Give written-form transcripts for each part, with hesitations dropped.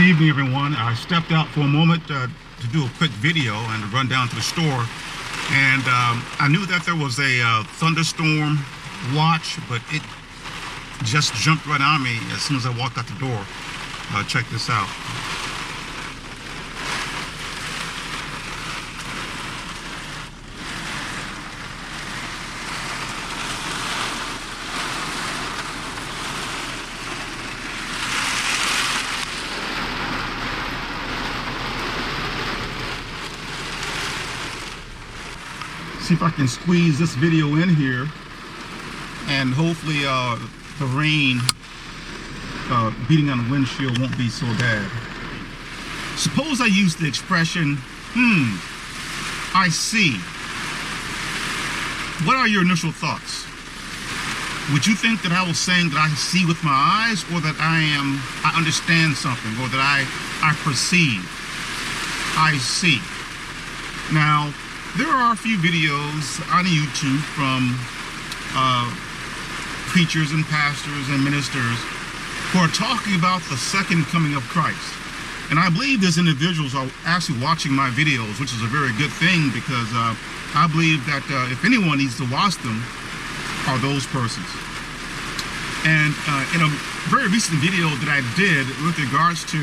evening, everyone. I stepped out for a moment to do a quick video and to run down to the store, and I knew that there was a thunderstorm watch, but it just jumped right on me as soon as I walked out the door. Check this out. See if I can squeeze this video in here, and hopefully the rain beating on the windshield won't be so bad. Suppose I use the expression, I see. What are your initial thoughts? Would you think that I was saying that I see with my eyes, or that I understand something, or that I perceive? I see. Now, there are a few videos on YouTube from preachers and pastors and ministers who are talking about the second coming of Christ. And I believe these individuals are actually watching my videos, which is a very good thing, because I believe that if anyone needs to watch them, are those persons. And in a very recent video that I did with regards to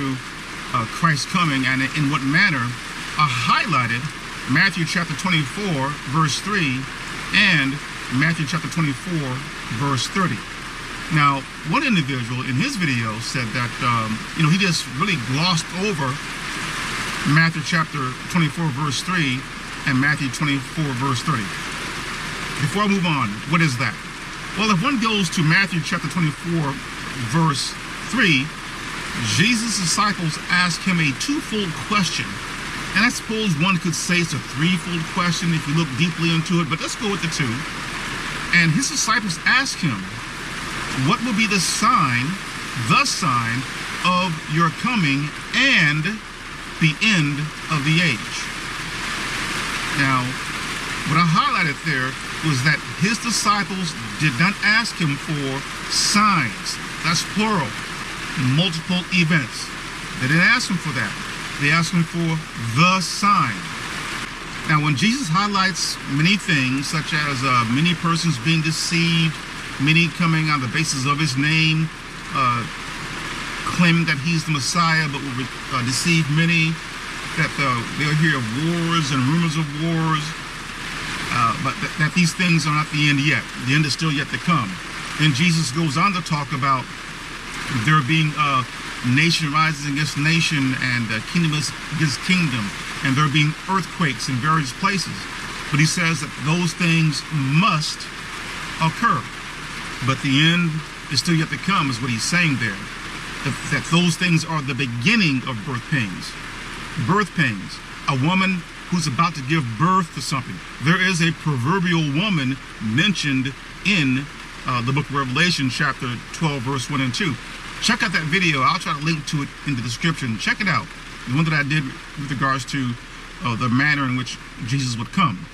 Christ coming and in what manner, I highlighted Matthew chapter 24 verse 3 and Matthew chapter 24 verse 30. Now, one individual in his video said that he just really glossed over Matthew chapter 24 verse 3 and Matthew 24 verse 30. Before I move on, what is that? Well, if one goes to Matthew chapter 24 verse 3, Jesus' disciples ask him a twofold question. And I suppose one could say it's a threefold question if you look deeply into it, but let's go with the two. And his disciples ask him, what will be the sign of your coming and the end of the age? Now, what I highlighted there was that his disciples did not ask him for signs. That's plural, multiple events. They didn't ask him for that. They ask him for the sign. Now, when Jesus highlights many things, such as many persons being deceived, many coming on the basis of his name, claiming that he's the Messiah, but will deceive many, that they'll hear of wars and rumors of wars, but that these things are not the end yet. The end is still yet to come. Then Jesus goes on to talk about there being nation rises against nation and kingdom against kingdom, and there being earthquakes in various places. But he says that those things must occur, but the end is still yet to come, is what he's saying there. That those things are the beginning of birth pains. Birth pains. A woman who's about to give birth to something. There is a proverbial woman mentioned in the book of Revelation, chapter 12, verse 1 and 2. Check out that video. I'll try to link to it in the description. Check it out. The one that I did with regards to the manner in which Jesus would come.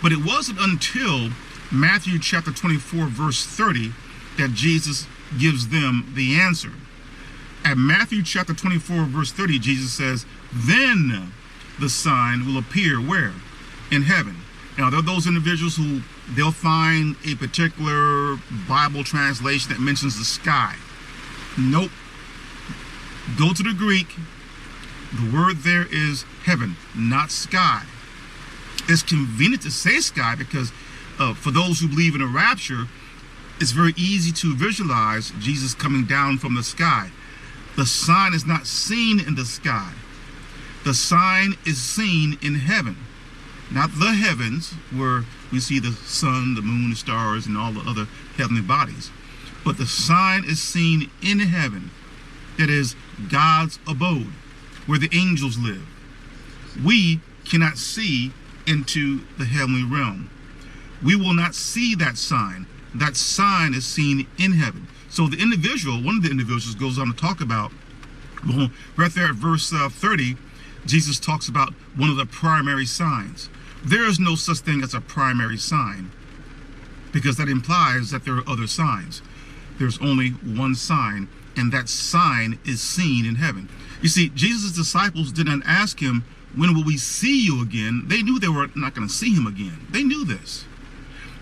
But it wasn't until Matthew chapter 24 verse 30 that Jesus gives them the answer. At Matthew chapter 24 verse 30, Jesus says, then the sign will appear where? In heaven. Now, there are those individuals who they'll find a particular Bible translation that mentions the sky. Nope. Go to the Greek. The word there is heaven, not sky. It's convenient to say sky because for those who believe in a rapture, it's very easy to visualize Jesus coming down from the sky. The sign is not seen in the sky. The sign is seen in heaven. Not the heavens, where we see the sun, the moon, the stars, and all the other heavenly bodies. But the sign is seen in heaven. That is God's abode, where the angels live. We cannot see into the heavenly realm. We will not see that sign. That sign is seen in heaven. So the individual, one of the individuals goes on to talk about, well, right there at verse 30, Jesus talks about one of the primary signs. There is no such thing as a primary sign, because that implies that there are other signs. There's only one sign, and that sign is seen in heaven. You see, Jesus' disciples did not ask him, when will we see you again? They knew they were not going to see him again. They knew this.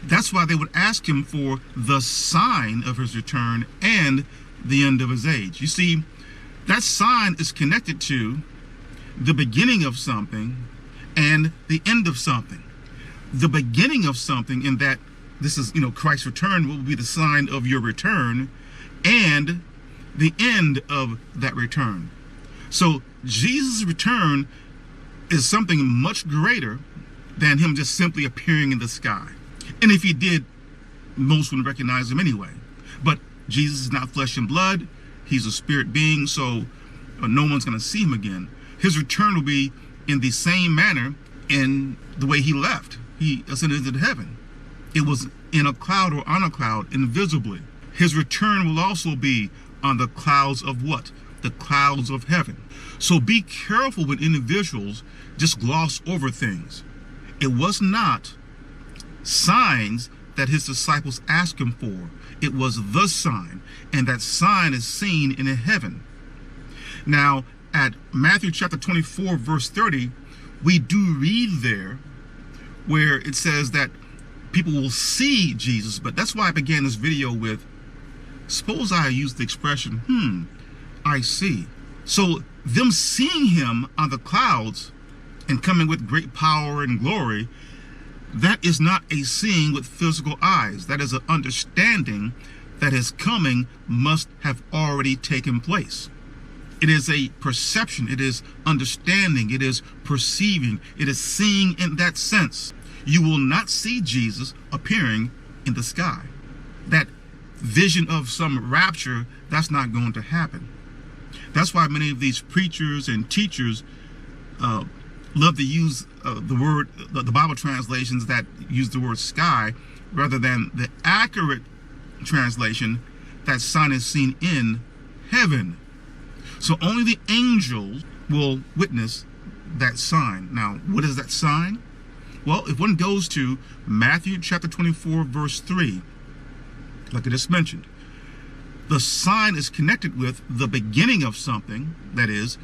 That's why they would ask him for the sign of his return and the end of his age. You see, that sign is connected to the beginning of something and the end of something. The beginning of something, in that this is, Christ's return will be the sign of your return, and the end of that return. So Jesus' return is something much greater than him just simply appearing in the sky. And if he did, most wouldn't recognize him anyway. But Jesus is not flesh and blood. He's a spirit being, so no one's going to see him again. His return will be in the same manner in the way he left. He ascended into heaven. It was in a cloud or on a cloud, invisibly. His return will also be on the clouds of what? The clouds of heaven. So be careful when individuals just gloss over things. It was not signs that his disciples asked him for. It was the sign, and that sign is seen in heaven. Now, at Matthew chapter 24, verse 30, we do read there where it says that people will see Jesus. But that's why I began this video with, suppose I use the expression, I see. So them seeing him on the clouds and coming with great power and glory, that is not a seeing with physical eyes. That is an understanding that his coming must have already taken place. It is a perception. It is understanding. It is perceiving. It is seeing in that sense. You will not see Jesus appearing in the sky. That vision of some rapture, that's not going to happen. That's why many of these preachers and teachers love to use the Bible translations that use the word sky rather than the accurate translation, that sign is seen in heaven. So only the angels will witness that sign. Now, what is that sign? Well, if one goes to Matthew chapter 24, verse 3, like I just mentioned, the sign is connected with the beginning of something, that is,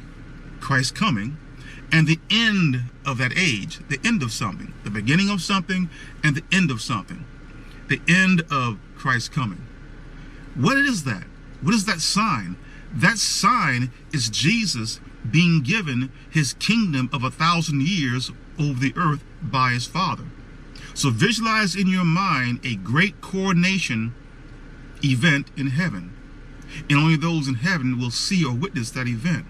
Christ's coming, and the end of that age, the end of something, the beginning of something and the end of something, the end of Christ's coming. What is that? What is that sign? That sign is Jesus being given his kingdom of 1,000 years over the earth by his Father. So visualize in your mind a great coronation event in heaven, and only those in heaven will see or witness that event.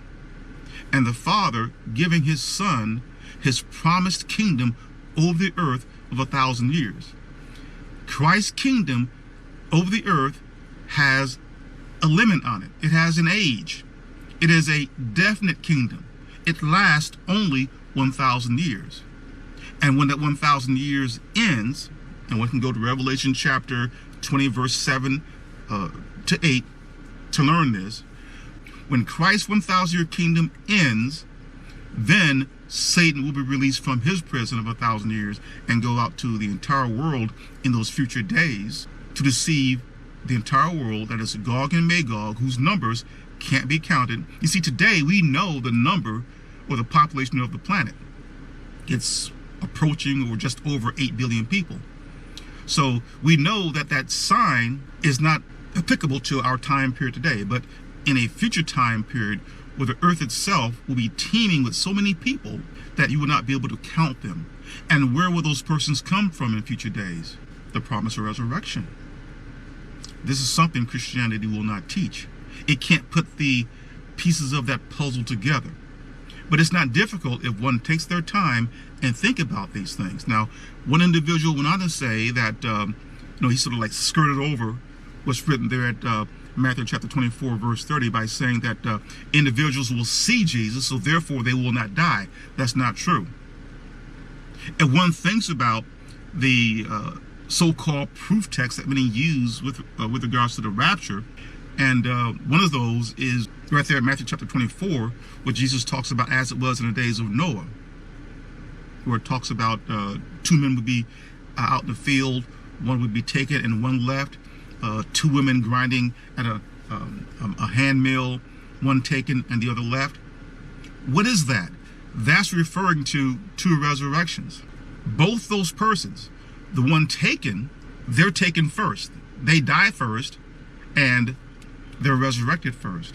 And the Father giving his Son his promised kingdom over the earth of 1,000 years. Christ's kingdom over the earth has a limit on it. It has an age. It is a definite kingdom. It lasts only 1,000 years. And when that 1,000 years ends, and one can go to Revelation chapter 20, verse 7 to 8 to learn this, when Christ's 1,000-year kingdom ends, then Satan will be released from his prison of 1,000 years and go out to the entire world in those future days to deceive the entire world, that is Gog and Magog, whose numbers can't be counted. You see, today we know the number or the population of the planet. It's approaching or just over 8 billion people. So we know that that sign is not applicable to our time period today, but in a future time period where the earth itself will be teeming with so many people that you will not be able to count them. And where will those persons come from in future days? The promise of resurrection. This is something Christianity will not teach. It can't put the pieces of that puzzle together. But it's not difficult if one takes their time and think about these things. Now, one individual went on to say that, he sort of like skirted over what's written there at Matthew chapter 24, verse 30, by saying that individuals will see Jesus, so therefore they will not die. That's not true. And one thinks about the so-called proof text that many use with regards to the rapture, and one of those is right there in Matthew chapter 24, where Jesus talks about as it was in the days of Noah, where it talks about 2 men would be out in the field, one would be taken and one left, 2 women grinding at a a handmill, one taken and the other left. What is that? That's referring to two resurrections. Both those persons, the one taken, they're taken first. They die first, and they're resurrected first.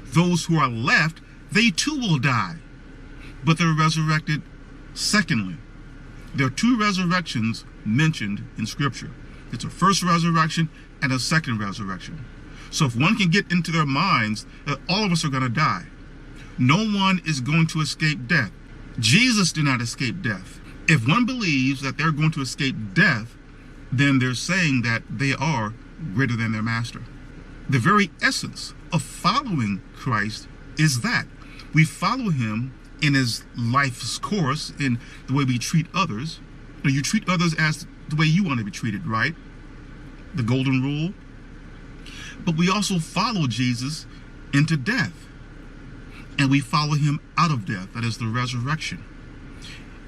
Those who are left, they too will die, but they're resurrected secondly. There are two resurrections mentioned in Scripture. It's a first resurrection and a second resurrection. So if one can get into their minds that all of us are going to die, no one is going to escape death. Jesus did not escape death. If one believes that they're going to escape death, then they're saying that they are greater than their master. The very essence of following Christ is that we follow him in his life's course, in the way we treat others. You treat others as the way you want to be treated, right? The golden rule. But we also follow Jesus into death, and we follow him out of death. That is the resurrection.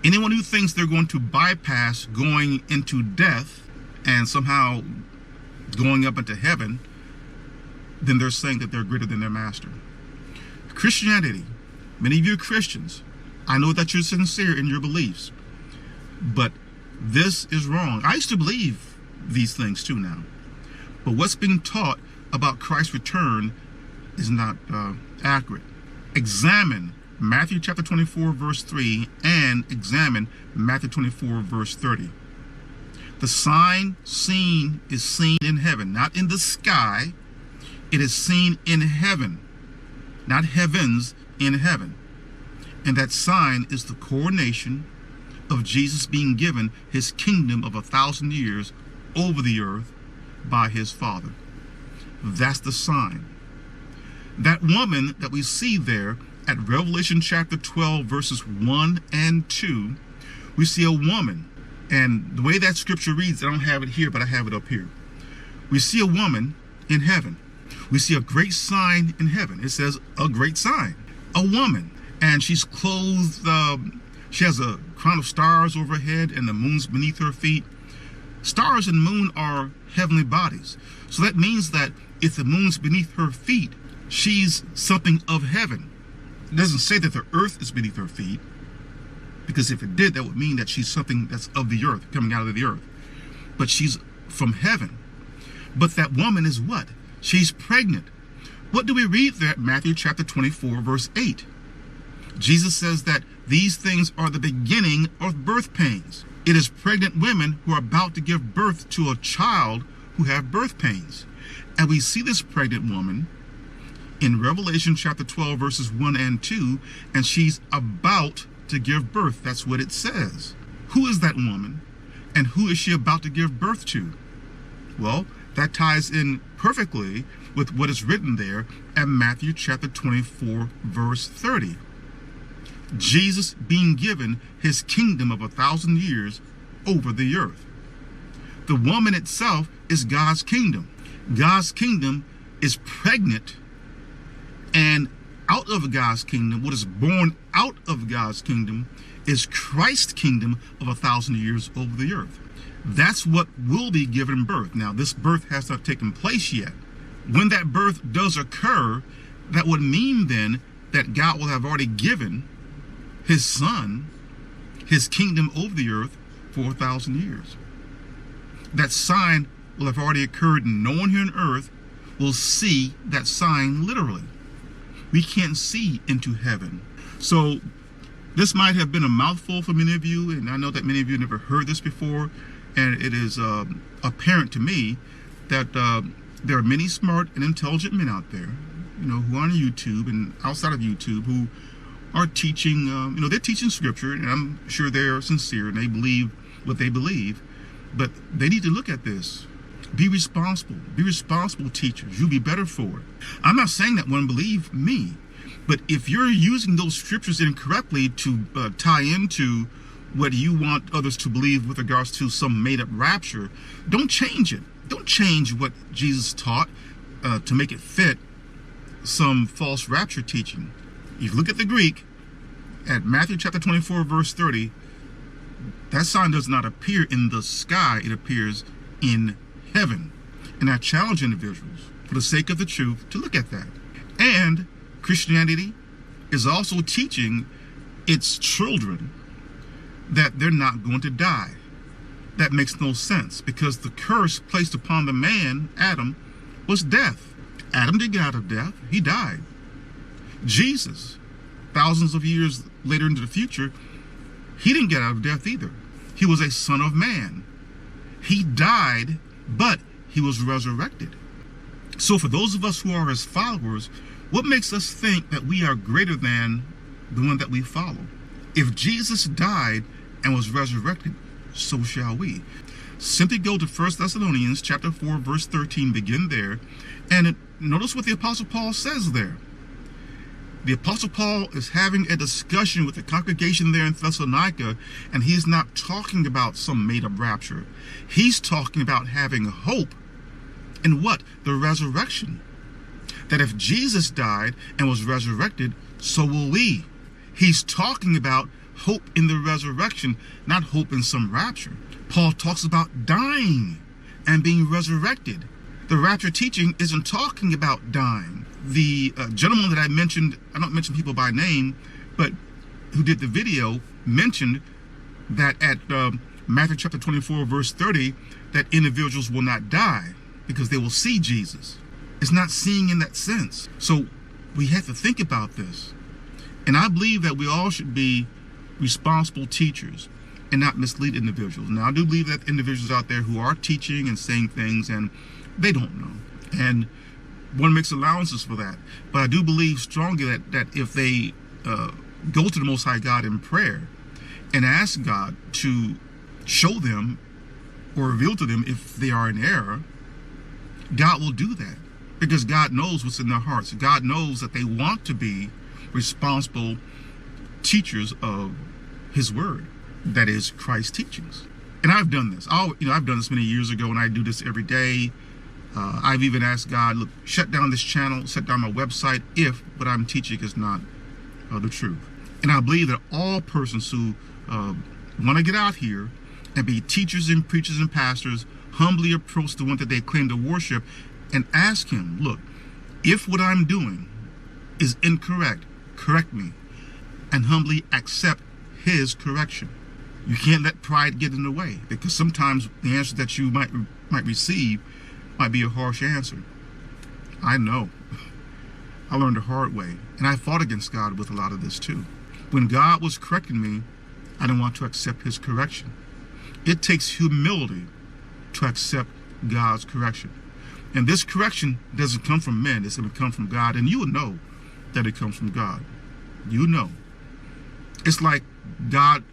Anyone who thinks they're going to bypass going into death and somehow going up into heaven, then they're saying that they're greater than their master. Christianity, many of you are Christians. I know that you're sincere in your beliefs, but this is wrong. I used to believe these things too now. But what's being taught about Christ's return is not accurate. Examine Matthew chapter 24, verse 3, and examine Matthew 24, verse 30. The sign seen is seen in heaven, not in the sky. It is seen in heaven, not heavens, in heaven. And that sign is the coronation of Jesus being given his kingdom of 1,000 years over the earth by his Father. That's the sign. That woman that we see there at Revelation chapter 12, verses 1 and 2, we see a woman. And the way that scripture reads, I don't have it here, but I have it up here. We see a woman in heaven. We see a great sign in heaven. It says a great sign. A woman. And she's clothed, she has a crown of stars over her head and the moon's beneath her feet. Stars and moon are heavenly bodies. So that means that if the moon's beneath her feet, she's something of heaven. It doesn't say that the earth is beneath her feet, because if it did, that would mean that she's something that's of the earth, coming out of the earth. But she's from heaven. But that woman is what? She's pregnant. What do we read there at Matthew chapter 24, verse 8? Jesus says that these things are the beginning of birth pains. It is pregnant women who are about to give birth to a child who have birth pains. And we see this pregnant woman in Revelation chapter 12, verses 1 and 2, and she's about to give birth. That's what it says. Who is that woman, and who is she about to give birth to? Well, that ties in perfectly with what is written there at Matthew chapter 24, verse 30. Jesus being given his kingdom of 1,000 years over the earth. The woman itself is God's kingdom. God's kingdom is pregnant, and out of God's kingdom, what is born out of God's kingdom is Christ's kingdom of 1,000 years over the earth. That's what will be given birth. Now, this birth has not taken place yet. When that birth does occur, that would mean then that God will have already given his son his kingdom over the earth for 1,000 years. That sign will have already occurred, and no one here on earth will see that sign literally. We can't see into heaven. So this might have been a mouthful for many of you, and I know that many of you never heard this before, and it is apparent to me that there are many smart and intelligent men out there, who are on YouTube and outside of YouTube, who are teaching, they're teaching scripture, and I'm sure they're sincere and they believe what they believe, but they need to look at this. Be responsible. Be responsible teachers. You'll be better for it. I'm not saying that one believe me, but if you're using those scriptures incorrectly to tie into what you want others to believe with regards to some made-up rapture, don't change it. Don't change what Jesus taught to make it fit some false rapture teaching. If you look at the Greek, at Matthew chapter 24, verse 30, that sign does not appear in the sky. It appears in heaven. And I challenge individuals, the sake of the truth, to look at that. And Christianity is also teaching its children that they're not going to die. That makes no sense, because the curse placed upon the man, Adam, was death. Adam didn't get out of death. He died. Jesus, thousands of years later into the future, he didn't get out of death either. He was a son of man. He died, but he was resurrected. So for those of us who are his followers, what makes us think that we are greater than the one that we follow? If Jesus died and was resurrected, so shall we. Simply go to 1 Thessalonians chapter 4, verse 13, begin there, and notice what the Apostle Paul says there. The Apostle Paul is having a discussion with the congregation there in Thessalonica, and he's not talking about some made-up rapture. He's talking about having hope in what? The resurrection. That if Jesus died and was resurrected, so will we. He's talking about hope in the resurrection, not hope in some rapture. Paul talks about dying and being resurrected. The rapture teaching isn't talking about dying. The gentleman that I mentioned, I don't mention people by name, but who did the video, mentioned that at Matthew chapter 24, verse 30, that individuals will not die because they will see Jesus. It's not seeing in that sense. So we have to think about this. And I believe that we all should be responsible teachers and not mislead individuals. Now, I do believe that individuals out there who are teaching and saying things and they don't know. And one makes allowances for that. But I do believe strongly that if they go to the Most High God in prayer and ask God to show them or reveal to them if they are in error, God will do that. Because God knows what's in their hearts. God knows that they want to be responsible teachers of his word, that is Christ's teachings. And I've done this. I've done this many years ago, and I do this every day. I've even asked God, look, shut down this channel, shut down my website if what I'm teaching is not the truth. And I believe that all persons who want to get out here and be teachers and preachers and pastors humbly approach the one that they claim to worship and ask him, look, if what I'm doing is incorrect, correct me, and humbly accept his correction. You can't let pride get in the way, because sometimes the answer that you might receive might be a harsh answer. I know. I learned the hard way, and I fought against God with a lot of this too. When God was correcting me, I didn't want to accept his correction. It takes humility to accept God's correction. And this correction doesn't come from men, it's going to come from God, and you will know that it comes from God. You know. It's like God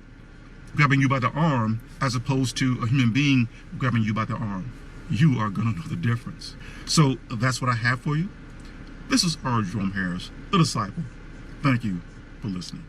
grabbing you by the arm as opposed to a human being grabbing you by the arm. You are going to know the difference. So that's what I have for you. This is R. Jerome Harris, the disciple. Thank you for listening.